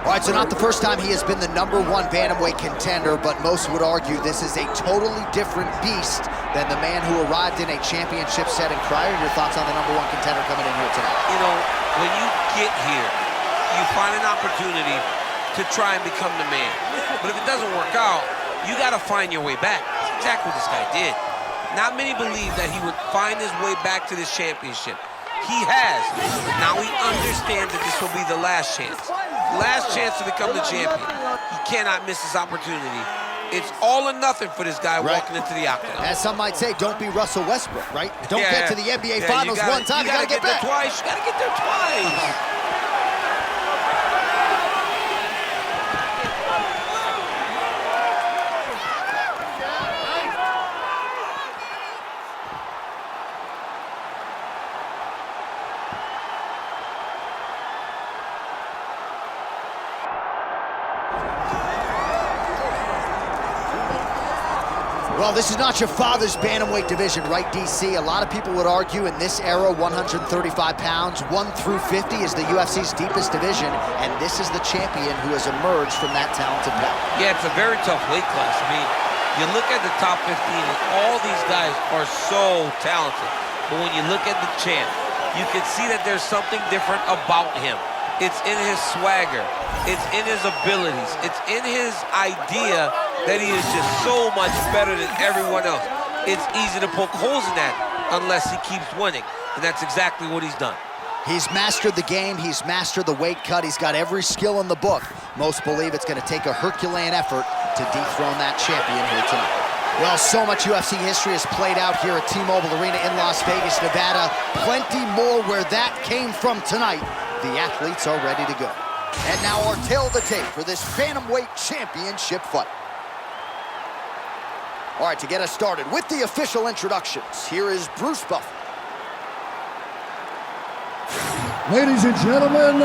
All right, so not the first time he has been the #1 bantamweight contender, but most would argue this is a totally different beast than the man who arrived in a championship setting prior. Your thoughts on the #1 contender coming in here tonight? You know, when you get here, you find an opportunity to try and become the man. But if it doesn't work out, you got to find your way back. That's exactly what this guy did. Not many believe that he would find his way back to this championship. He has. Now he understands that this will be the last chance. Last chance to become the champion. He cannot miss this opportunity. It's all or nothing for this guy walking into the octagon. As some might say, don't be Russell Westbrook, right? Don't get to the NBA Finals one time, you gotta get back. Twice. You gotta get there twice. Well, this is not your father's bantamweight division, right, DC? A lot of people would argue in this era, 135 pounds, 1 through 50 is the UFC's deepest division, and this is the champion who has emerged from that talented power. Yeah, it's a very tough weight class. I mean, you look at the top 15, and all these guys are so talented. But when you look at the champ, you can see that there's something different about him. It's in his swagger. It's in his abilities. It's in his idea that he is just so much better than everyone else. It's easy to poke holes in that unless he keeps winning, and that's exactly what he's done. He's mastered the game. He's mastered the weight cut. He's got every skill in the book. Most believe it's going to take a Herculean effort to dethrone that champion here tonight. Well, so much UFC history has played out here at T-Mobile Arena in Las Vegas, Nevada. Plenty more where that came from tonight. The athletes are ready to go. And now our tail of the tape for this bantamweight championship fight. All right, to get us started with the official introductions, here is Bruce Buffer. Ladies and gentlemen,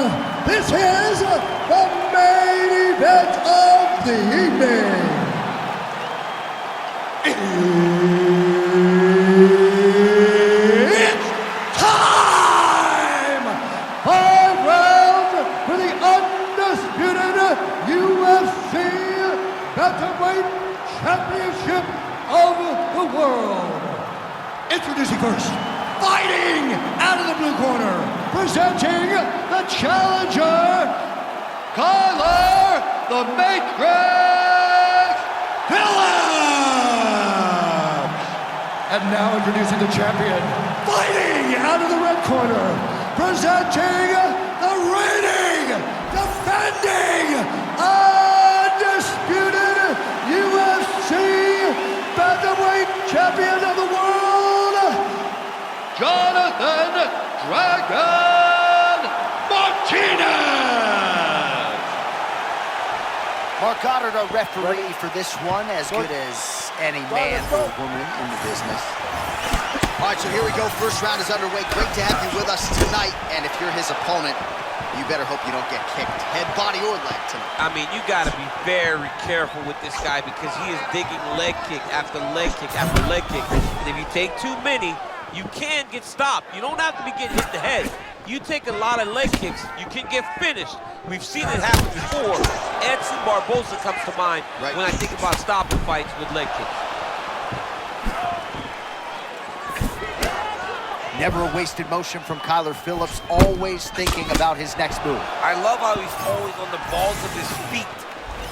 this is the main event of the evening. It's time! 5 rounds for the undisputed UFC Bantamweight Championship of the world. Introducing first, fighting out of the blue corner, presenting the challenger, Kyler the Matrix Phillips. And now introducing the champion, fighting out of the red corner, presenting the reigning, defending, undisputed UFC Bantamweight Champion of the world, Jonathan Dragon Martinez. Mark Goddard, our referee for this one, as good as any man or woman in the business. All right, so here we go. First round is underway. Great to have you with us tonight. And if you're his opponent, you better hope you don't get kicked, head, body, or leg tonight. I mean, you got to be very careful with this guy because he is digging leg kick after leg kick after leg kick. And if you take too many, you can get stopped. You don't have to be getting hit in the head. You take a lot of leg kicks, you can get finished. We've seen it happen before. Edson Barboza comes to mind when I think about stopping fights with leg kicks. Never a wasted motion from Kyler Phillips, always thinking about his next move. I love how he's always on the balls of his feet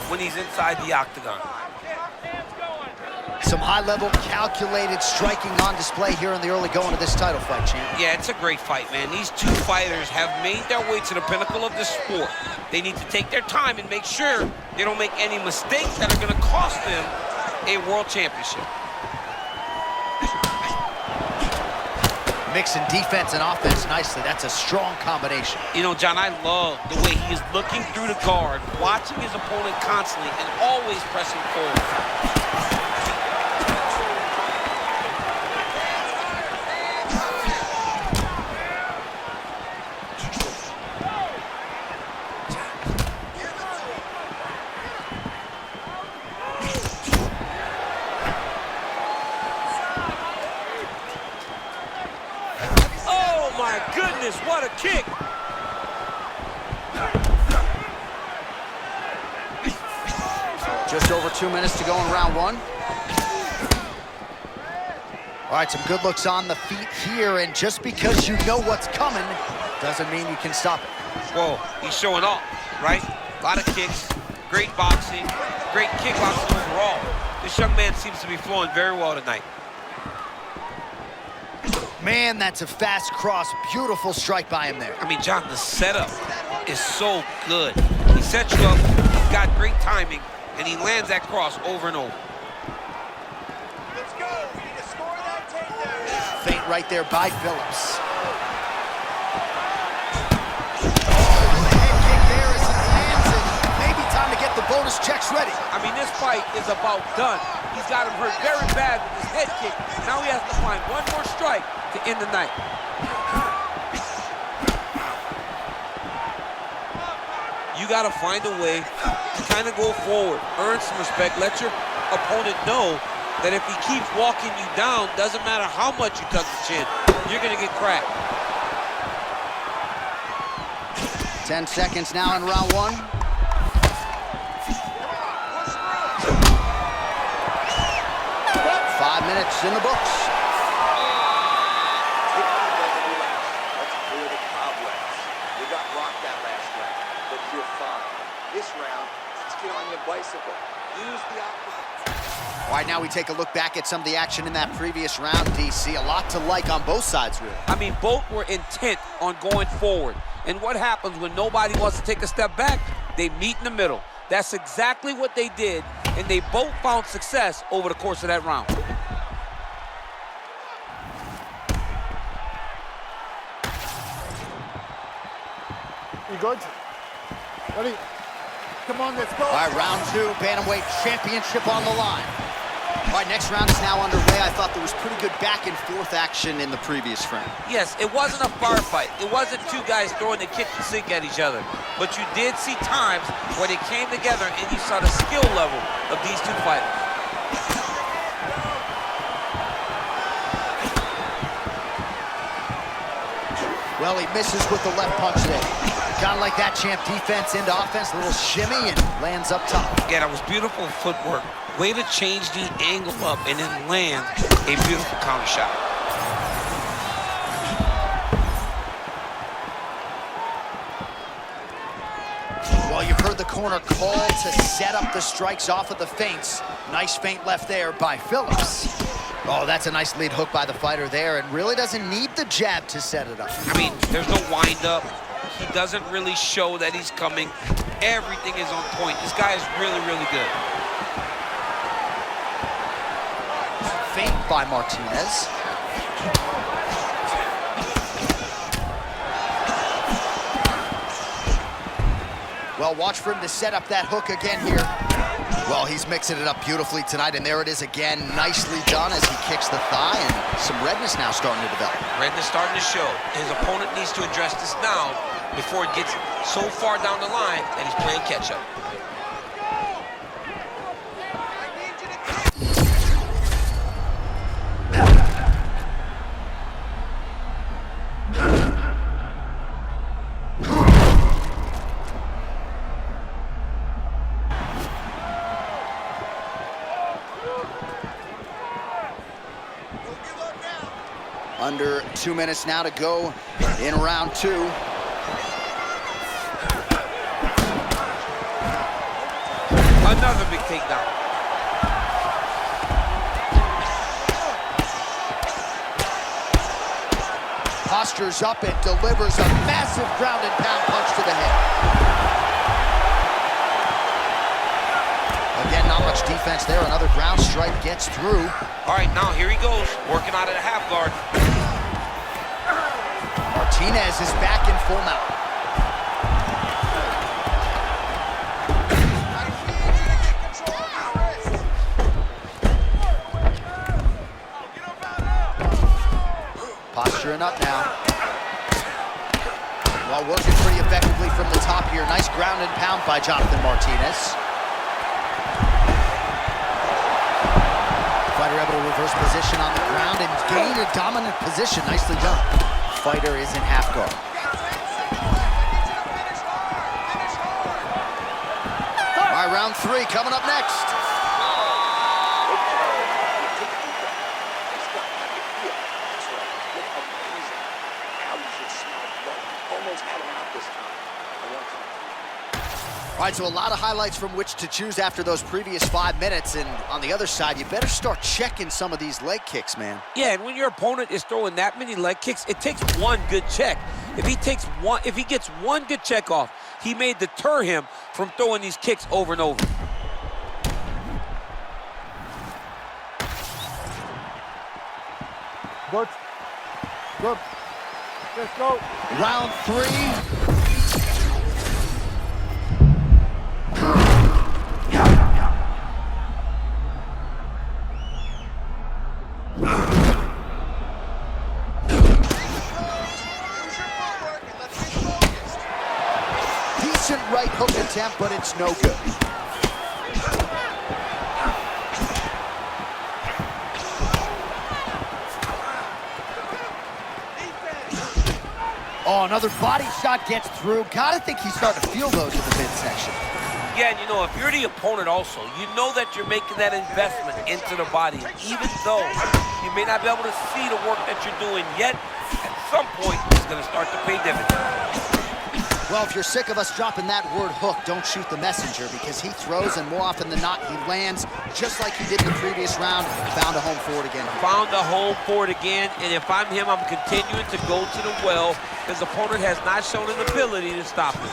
when he's inside the octagon. Some high-level, calculated striking on display here in the early going of this title fight, champ. Yeah, it's a great fight, man. These two fighters have made their way to the pinnacle of the sport. They need to take their time and make sure they don't make any mistakes that are going to cost them a world championship. Mixing defense and offense nicely. That's a strong combination. You know, John, I love the way he is looking through the guard, watching his opponent constantly, and always pressing forward. Just over 2 minutes to go in round one. All right, some good looks on the feet here, and just because you know what's coming doesn't mean you can stop it. Whoa, he's showing off, right? A lot of kicks, great boxing, great kickboxing overall. This young man seems to be flowing very well tonight. Man, that's a fast cross. Beautiful strike by him there. I mean, John, the setup is so good. He sets you up, he's got great timing, and he lands that cross over and over. Let's go. We need to score that takedown. Feint right there by Phillips. Bonus checks ready. I mean, this fight is about done. He's got him hurt very bad with his head kick. Now he has to find one more strike to end the night. You got to find a way to kind of go forward, earn some respect, let your opponent know that if he keeps walking you down, doesn't matter how much you tuck the chin, you're going to get cracked. 10 seconds now in round one. 5 minutes in the books. Let's clear the cobwebs. You got rocked that last round, but you're fine. This round, let's get on your bicycle. Use the opposite. All right, now we take a look back at some of the action in that previous round, DC. A lot to like on both sides, really. I mean, both were intent on going forward. And what happens when nobody wants to take a step back? They meet in the middle. That's exactly what they did, and they both found success over the course of that round. You good? Ready? Come on, let's go. All right, round two, bantamweight championship on the line. All right, next round is now underway. I thought there was pretty good back and forth action in the previous frame. Yes, it wasn't a firefight. It wasn't two guys throwing the kitchen sink at each other. But you did see times where they came together and you saw the skill level of these two fighters. Well, he misses with the left punch there. Kind of like that, champ. Defense into offense, a little shimmy, and lands up top. Yeah, that was beautiful footwork. Way to change the angle up and then land a beautiful counter shot. Well, you've heard the corner call to set up the strikes off of the feints. Nice feint left there by Phillips. Oh, that's a nice lead hook by the fighter there, and really doesn't need the jab to set it up. I mean, there's no wind-up. He doesn't really show that he's coming. Everything is on point. This guy is really, really good. Feint by Martinez. Well, watch for him to set up that hook again here. Well, he's mixing it up beautifully tonight, and there it is again. Nicely done as he kicks the thigh, and some redness now starting to develop. Redness starting to show. His opponent needs to address this now before it gets so far down the line that he's playing catch-up. Under 2 minutes now to go in round two. Another big takedown. Postures up and delivers a massive ground and pound punch to the head. Again, not much defense there. Another ground strike gets through. All right, now here he goes, working out of the half guard. Martinez is back in full mount. Posturing up now. Well, working pretty effectively from the top here. Nice ground and pound by Jonathan Martinez. Fighter able to reverse position on the ground and gain a dominant position. Nicely done. Fighter is in half guard. All right, round 3 coming up next. All right, so a lot of highlights from which to choose after those previous 5 minutes. And on the other side, you better start checking some of these leg kicks, man. Yeah, and when your opponent is throwing that many leg kicks, it takes one good check. If he gets one good check off, he may deter him from throwing these kicks over and over. Good. Good. Let's go. Round 3. Decent right hook attempt, but it's no good. Oh, another body shot gets through. Gotta think he's starting to feel those in the midsection. Yeah, and you know, if you're the opponent also, you know that you're making that investment into the body. Even though you may not be able to see the work that you're doing yet, at some point, it's going to start to pay dividends. Well, if you're sick of us dropping that word hook, don't shoot the messenger, because he throws, and more often than not, he lands just like he did in the previous round. Found a home for it again. Found a home for it again, and if I'm him, I'm continuing to go to the well. His opponent has not shown an ability to stop him.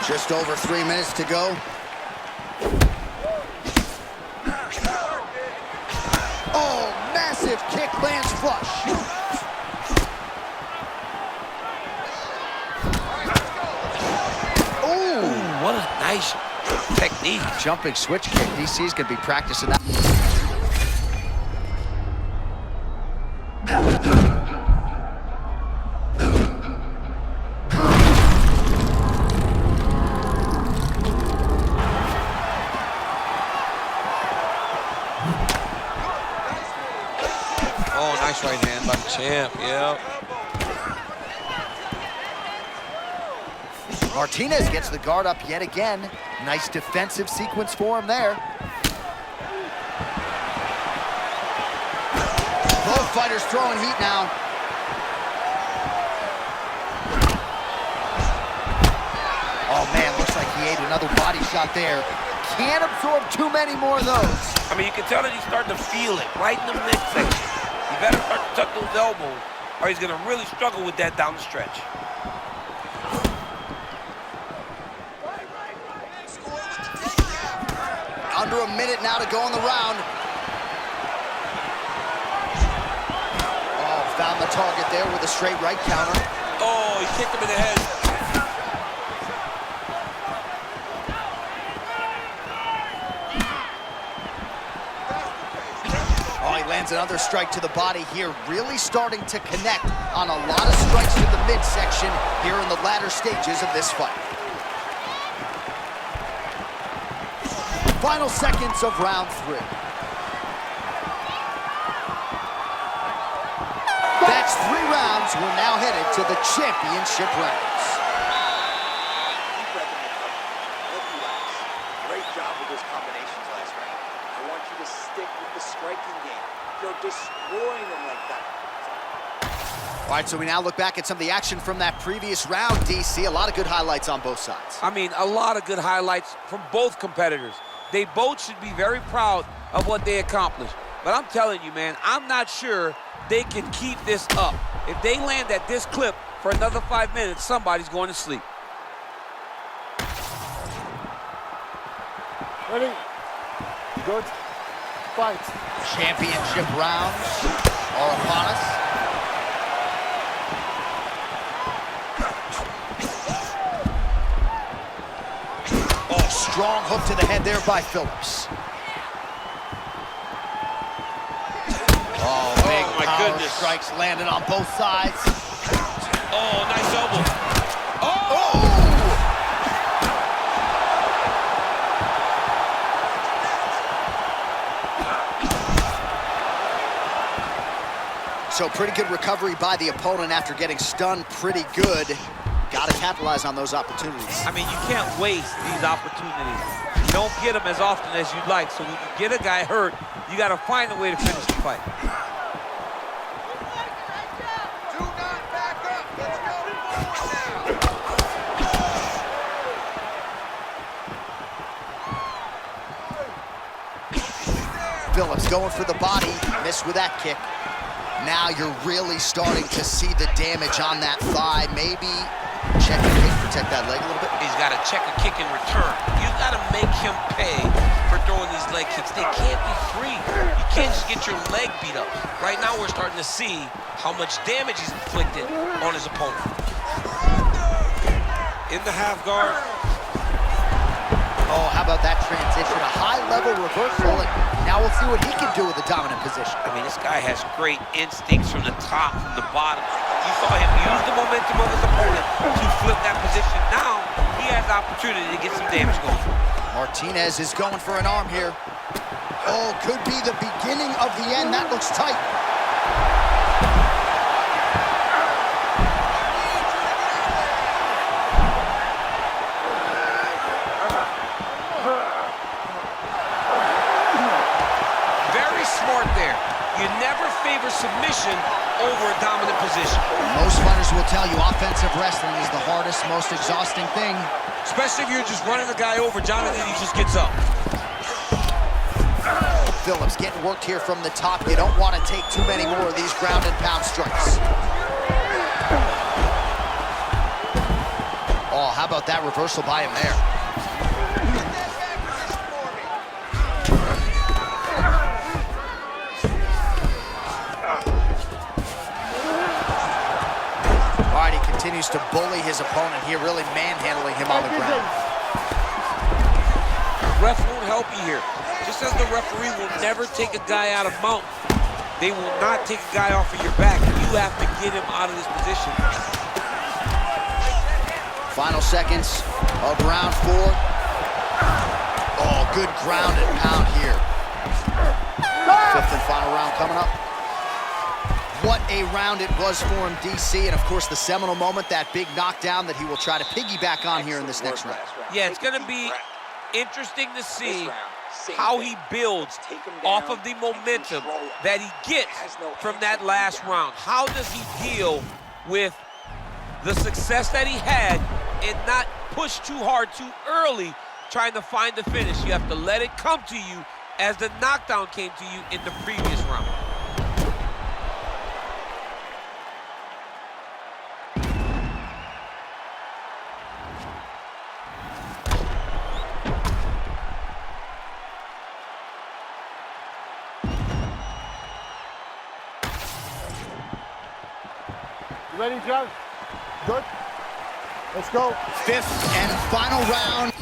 Just over 3 minutes to go. Oh, massive kick lands flush. Ooh, what a nice technique. Jumping switch kick. DC's gonna be practicing that. Oh, nice right hand by the champ, yeah. Martinez gets the guard up yet again. Nice defensive sequence for him there. Both fighters throwing heat now. Oh man, looks like he ate another body shot there. Can't absorb too many more of those. I mean, you can tell that he's starting to feel it right in the midsection. You better start to tuck those elbows, or he's going to really struggle with that down the stretch. Under a minute now to go in the round. Oh, found the target there with a straight right counter. Oh, he kicked him in the head. Oh, he lands another strike to the body here, really starting to connect on a lot of strikes to the midsection here in the latter stages of this fight. Final seconds of round 3. That's 3 rounds. We're now headed to the championship rounds. Great job with those combinations last round. I want you to stick with the striking game. You're destroying them like that. All right, so we now look back at some of the action from that previous round, DC. A lot of good highlights on both sides. I mean, a lot of good highlights from both competitors. They both should be very proud of what they accomplished. But I'm telling you, man, I'm not sure they can keep this up. If they land at this clip for another 5 minutes, somebody's going to sleep. Ready? Good. Fight. Championship rounds are upon us. Strong hook to the head there by Phillips. Oh, big my power goodness. strikes landed on both sides. Oh, nice elbow. Oh! So pretty good recovery by the opponent after getting stunned pretty good. Got to capitalize on those opportunities. I mean, you can't waste these opportunities. You don't get them as often as you'd like. So when you get a guy hurt, you got to find a way to finish the fight. Do not back up. Let's go forward now. Phillips going for the body, missed with that kick. Now you're really starting to see the damage on that thigh. Maybe check and kick, protect that leg a little bit. He's got to check a kick in return. You got to make him pay for throwing these leg kicks. They can't be free. You can't just get your leg beat up. Right now we're starting to see how much damage he's inflicted on his opponent. In the half guard. Oh, how about that transition? A high-level reversal, and now we'll see what he can do with the dominant position. I mean, this guy has great instincts from the top, from the bottom. You saw him use the momentum of his opponent to flip that position. Now, he has the opportunity to get some damage going. Martinez is going for an arm here. Oh, could be the beginning of the end. That looks tight. You never favor submission over a dominant position. Most fighters will tell you offensive wrestling is the hardest, most exhausting thing. Especially if you're just running the guy over, Jonathan, he just gets up. Phillips getting worked here from the top. You don't want to take too many more of these ground and pound strikes. Oh, how about that reversal by him there? Continues to bully his opponent here, really manhandling him on the ground. Ref won't help you here. Just as the referee will never take a guy out of mount, they will not take a guy off of your back. You have to get him out of this position. Final seconds of round 4. Oh, good ground and pound here. 5th and final round coming up. What a round it was for him, DC, and of course the seminal moment, that big knockdown that he will try to piggyback on here in this next round. Yeah, it's going to be interesting to see how he builds off of the momentum that he gets from that last round. How does he deal with the success that he had and not push too hard too early trying to find the finish? You have to let it come to you as the knockdown came to you in the previous round. Ready, John? Good? Let's go. 5th and final round.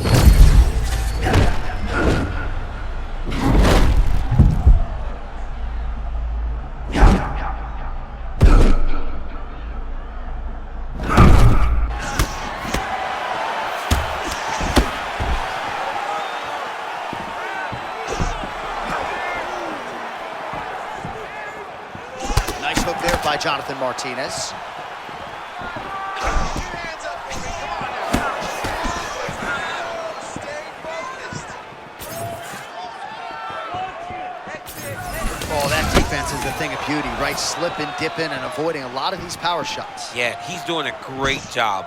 Nice hook there by Jonathan Martinez. Oh, that defense is the thing of beauty, right? Slipping, dipping, and avoiding a lot of these power shots. Yeah, he's doing a great job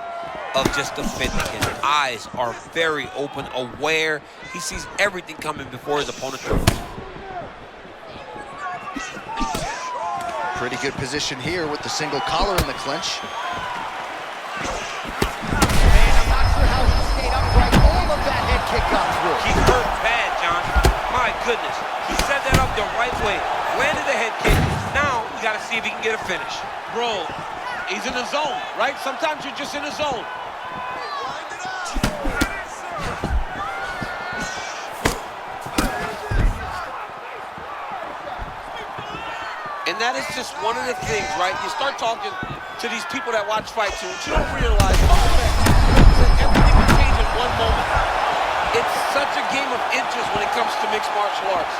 of just defending. His eyes are very open, aware. He sees everything coming before his opponent throws. Pretty good position here with the single collar in the clinch. Man, I'm not sure how he stayed upright. All of that head kick got through. He's hurt bad, John. My goodness. He set that up the right way. Landed the head kick. Now, we got to see if he can get a finish. Bro, he's in the zone, right? Sometimes you're just in the zone. And that is just one of the things, right? You start talking to these people that watch fights, and you don't realize everything can change in one moment. It's such a game of inches when it comes to mixed martial arts.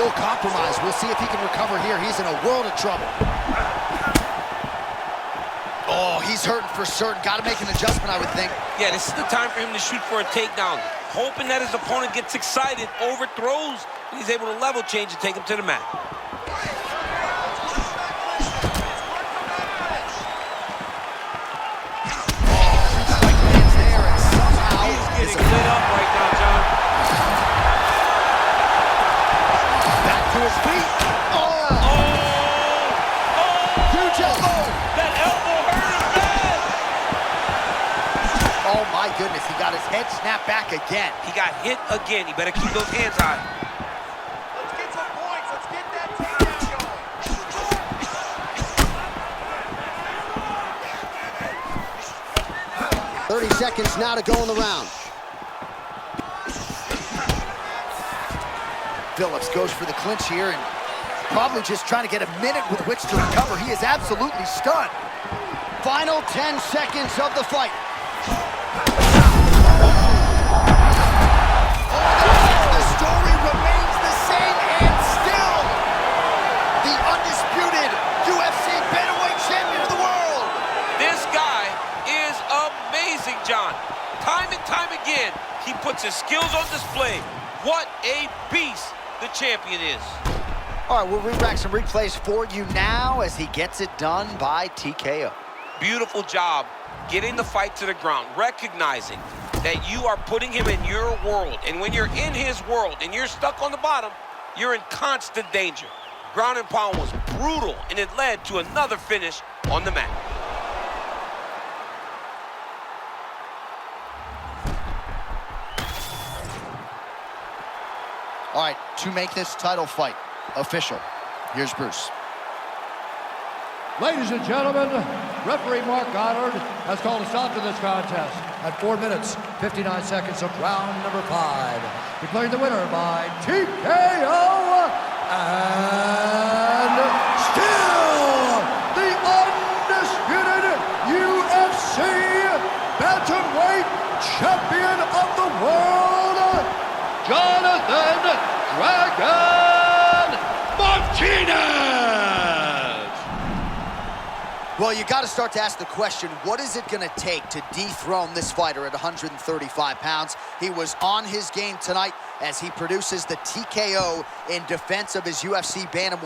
No compromise. We'll see if he can recover here. He's in a world of trouble. Oh, he's hurting for certain. Got to make an adjustment, I would think. Yeah, this is the time for him to shoot for a takedown, hoping that his opponent gets excited, overthrows, and he's able to level change and take him to the mat. He's getting lit up right now, John. Back to his feet. Huge elbow. That elbow hurt him bad. Oh, my goodness. He got his head snapped back again. He got hit again. He better keep those hands high. Let's get some points. Let's get that takedown going. 30 seconds now to go in the round. Phillips goes for the clinch here and probably just trying to get a minute with which to recover. He is absolutely stunned. Final 10 seconds of the fight. The story remains the same, and still the undisputed UFC bantamweight champion of the world. This guy is amazing, John. Time and time again, he puts his skills on display. What a beast the champion is. All right, we'll re-rack some replays for you now as he gets it done by TKO. Beautiful job getting the fight to the ground, recognizing that you are putting him in your world. And when you're in his world and you're stuck on the bottom, you're in constant danger. Ground and pound was brutal, and it led to another finish on the mat. All right, to make this title fight official, here's Bruce. Ladies and gentlemen, referee Mark Goddard has called a stop to this contest at 4 minutes, 59 seconds of round number 5. Declaring the winner by TKO, and still the undisputed UFC bantamweight champion of the world, Jonathan Dragon Martinez! Well, you got to start to ask the question, what is it going to take to dethrone this fighter at 135 pounds? He was on his game tonight as he produces the TKO in defense of his UFC bantamweight.